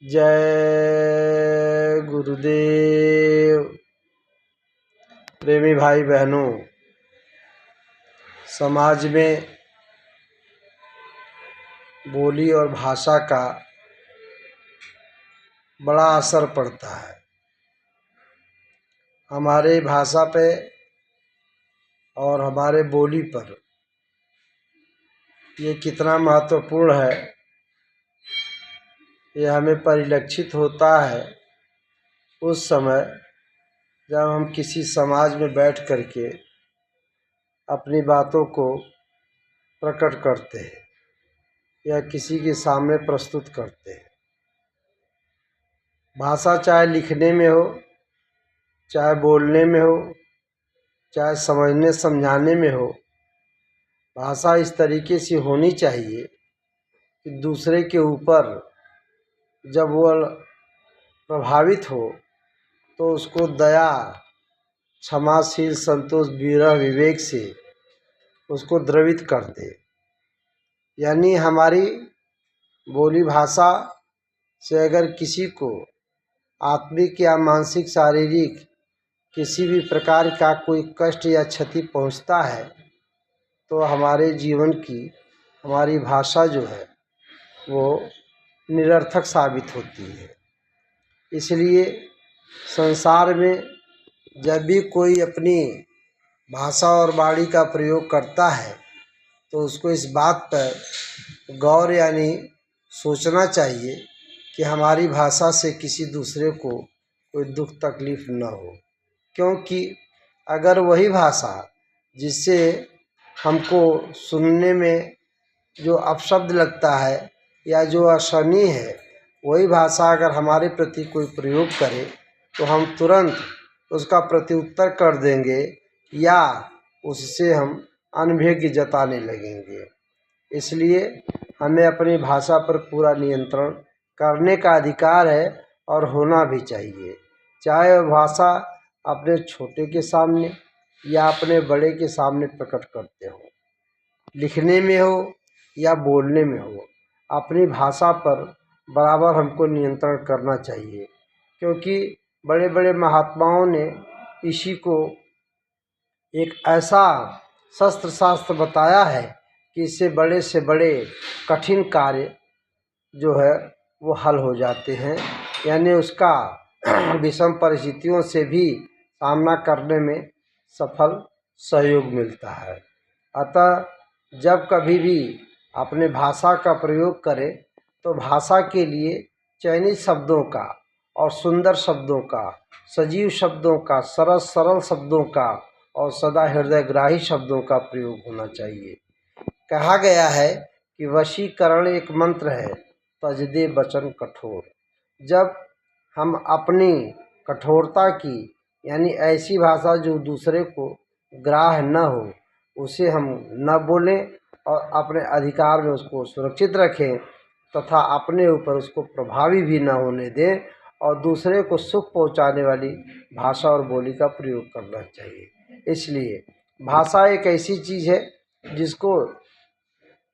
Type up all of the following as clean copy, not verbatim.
जय गुरुदेव। प्रेमी भाई बहनों, समाज में बोली और भाषा का बड़ा असर पड़ता है। हमारे भाषा पे और हमारे बोली पर ये कितना महत्वपूर्ण है, ये हमें परिलक्षित होता है उस समय जब हम किसी समाज में बैठ करके अपनी बातों को प्रकट करते हैं या किसी के सामने प्रस्तुत करते हैं। भाषा चाहे लिखने में हो, चाहे बोलने में हो, चाहे समझने समझाने में हो, भाषा इस तरीके से होनी चाहिए कि दूसरे के ऊपर जब वह प्रभावित हो तो उसको दया, क्षमाशील, संतोष, विरह, विवेक से उसको द्रवित कर दे। यानी हमारी बोली भाषा से अगर किसी को आत्मिक या मानसिक, शारीरिक किसी भी प्रकार का कोई कष्ट या क्षति पहुंचता है तो हमारे जीवन की हमारी भाषा जो है वो निरर्थक साबित होती है। इसलिए संसार में जब भी कोई अपनी भाषा और वाणी का प्रयोग करता है तो उसको इस बात पर गौर यानी सोचना चाहिए कि हमारी भाषा से किसी दूसरे को कोई दुख तकलीफ न हो। क्योंकि अगर वही भाषा जिससे हमको सुनने में जो अपशब्द लगता है या जो असहनीय है, वही भाषा अगर हमारे प्रति कोई प्रयोग करे तो हम तुरंत उसका प्रत्युत्तर कर देंगे या उससे हम अनभिज्ञ जताने लगेंगे। इसलिए हमें अपनी भाषा पर पूरा नियंत्रण करने का अधिकार है और होना भी चाहिए। चाहे वह भाषा अपने छोटे के सामने या अपने बड़े के सामने प्रकट करते हो, लिखने में हो या बोलने में हो, अपनी भाषा पर बराबर हमको नियंत्रण करना चाहिए। क्योंकि बड़े बड़े महात्माओं ने इसी को एक ऐसा शस्त्र शास्त्र बताया है कि इससे बड़े से बड़े कठिन कार्य जो है वो हल हो जाते हैं। यानी उसका विषम परिस्थितियों से भी सामना करने में सफल सहयोग मिलता है। अतः जब कभी भी अपने भाषा का प्रयोग करें तो भाषा के लिए चयनित शब्दों का और सुंदर शब्दों का, सजीव शब्दों का, सरल शब्दों का और सदा हृदयग्राही शब्दों का प्रयोग होना चाहिए। कहा गया है कि वशीकरण एक मंत्र है, तज दे वचन कठोर। जब हम अपनी कठोरता की यानी ऐसी भाषा जो दूसरे को ग्राह्य न हो उसे हम न बोलें और अपने अधिकार में उसको सुरक्षित रखें तथा अपने ऊपर उसको प्रभावी भी न होने दें और दूसरे को सुख पहुंचाने वाली भाषा और बोली का प्रयोग करना चाहिए। इसलिए भाषा एक ऐसी चीज़ है जिसको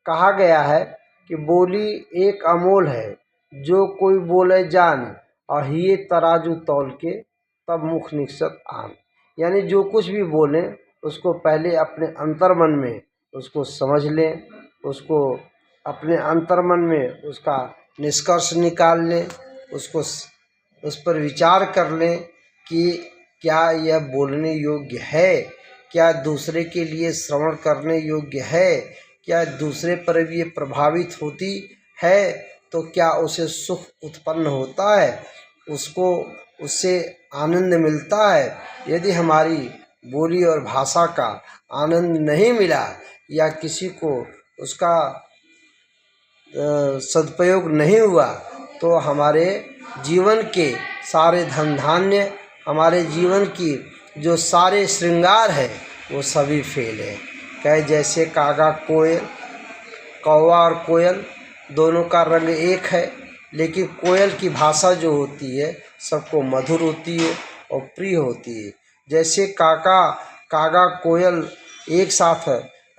कहा गया है कि बोली एक अमोल है, जो कोई बोले जान और ये तराजू तौल के तब मुख निकसत आन। यानी जो कुछ भी बोलें उसको पहले अपने अंतर्मन में उसको समझ लें, उसको अपने अंतर्मन में उसका निष्कर्ष निकाल लें, उसको उस पर विचार कर लें कि क्या यह बोलने योग्य है, क्या दूसरे के लिए श्रवण करने योग्य है, क्या दूसरे पर भी ये प्रभावित होती है, तो क्या उसे सुख उत्पन्न होता है, उसको उससे आनंद मिलता है। यदि हमारी बोली और भाषा का आनंद नहीं मिला या किसी को उसका सदुपयोग नहीं हुआ तो हमारे जीवन के सारे धन धान्य, हमारे जीवन की जो सारे श्रृंगार है वो सभी फेल है। कहे जैसे कागा कोयल, कौवा और कोयल दोनों का रंग एक है, लेकिन कोयल की भाषा जो होती है सबको मधुर होती है और प्रिय होती है। जैसे कागा कोयल एक साथ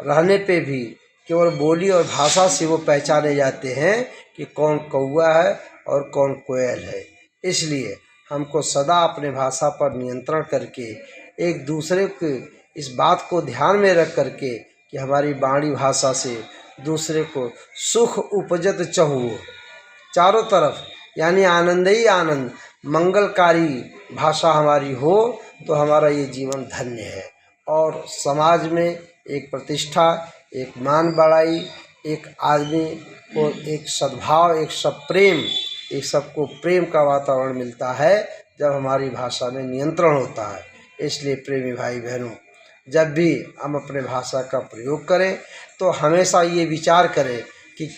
रहने पे भी केवल बोली और भाषा से वो पहचाने जाते हैं कि कौन कौवा है और कौन कोयल है। इसलिए हमको सदा अपने भाषा पर नियंत्रण करके एक दूसरे के इस बात को ध्यान में रख करके कि हमारी वाणी भाषा से दूसरे को सुख उपजत चहु चारों तरफ, यानी आनंद ही आनंद, मंगलकारी भाषा हमारी हो तो हमारा ये जीवन धन्य है। और समाज में एक प्रतिष्ठा, एक मान बढ़ाई, एक आदमी को एक सद्भाव, एक सप्रेम, एक सबको प्रेम का वातावरण मिलता है जब हमारी भाषा में नियंत्रण होता है। इसलिए प्रेमी भाई बहनों, जब भी हम अपने भाषा का प्रयोग करें तो हमेशा ये विचार करें कि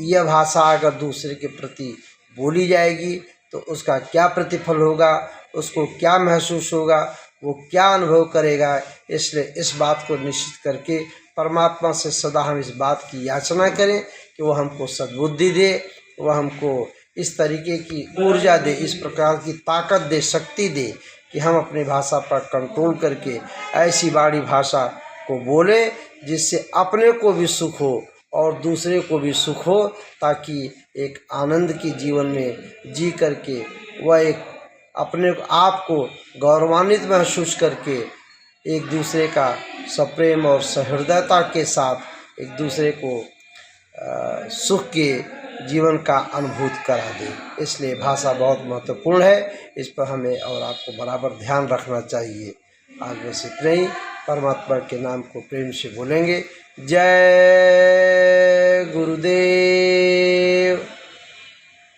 यह भाषा अगर दूसरे के प्रति बोली जाएगी तो उसका क्या प्रतिफल होगा, उसको क्या महसूस होगा, वो क्या अनुभव करेगा। इसलिए इस बात को निश्चित करके परमात्मा से सदा हम इस बात की याचना करें कि वो हमको सद्बुद्धि दे, वह हमको इस तरीके की ऊर्जा दे, इस प्रकार की ताकत दे, शक्ति दे कि हम अपनी भाषा पर कंट्रोल करके ऐसी वाणी भाषा को बोले जिससे अपने को भी सुख हो और दूसरे को भी सुख हो, ताकि एक आनंद की जीवन में जी करके वह एक अपने आप को गौरवान्वित महसूस करके एक दूसरे का सप्रेम और सहृदयता के साथ एक दूसरे को सुख के जीवन का अनुभूत करा दे। इसलिए भाषा बहुत महत्वपूर्ण है, इस पर हमें और आपको बराबर ध्यान रखना चाहिए। आज बस इतना ही, परमात्मा के नाम को प्रेम से बोलेंगे। जय गुरुदेव।